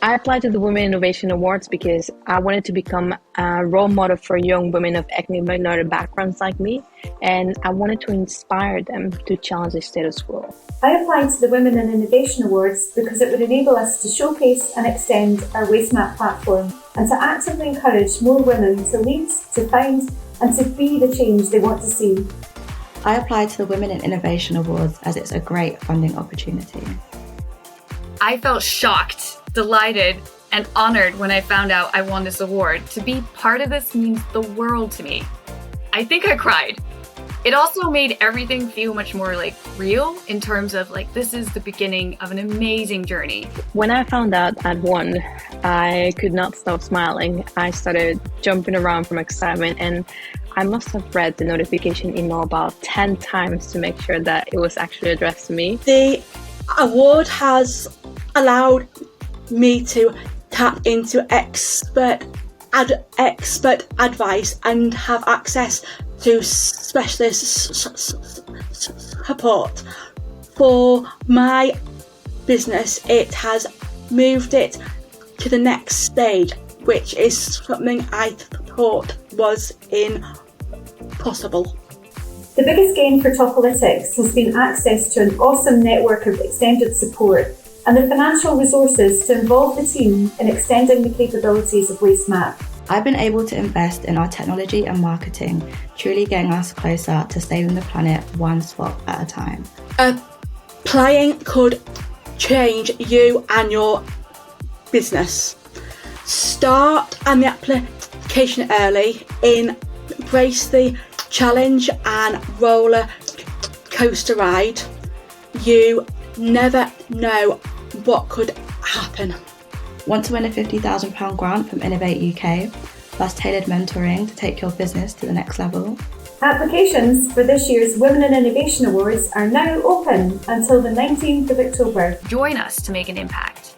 I applied to the Women Innovation Awards because I wanted to become a role model for young women of ethnic minority backgrounds like me, and I wanted to inspire them to challenge the status quo. I applied to the Women in Innovation Awards because it would enable us to showcase and extend our WasteMap platform and to actively encourage more women to lead, to find and to be the change they want to see. I applied to the Women in Innovation Awards as it's a great funding opportunity. I felt shocked, delighted, and honored when I found out I won this award. To be part of this means the world to me. I think I cried. It also made everything feel much more real in terms of this is the beginning of an amazing journey. When I found out I'd won, I could not stop smiling. I started jumping around from excitement, and I must have read the notification email about 10 times to make sure that it was actually addressed to me. The award has allowed me to tap into expert advice and have access to specialist support. For my business, it has moved it to the next stage, which is something I thought was impossible. The biggest gain for Topolytics has been access to an awesome network of extended support and the financial resources to involve the team in extending the capabilities of WasteMap. I've been able to invest in our technology and marketing, truly getting us closer to saving the planet one swap at a time. Applying could change you and your business. Start on the application early, embrace the challenge and roller coaster ride. You never know what could happen. Want to win a £50,000 grant from Innovate UK, plus tailored mentoring to take your business to the next level? Applications for this year's Women in Innovation Awards are now open until the 19th of October. Join us to make an impact.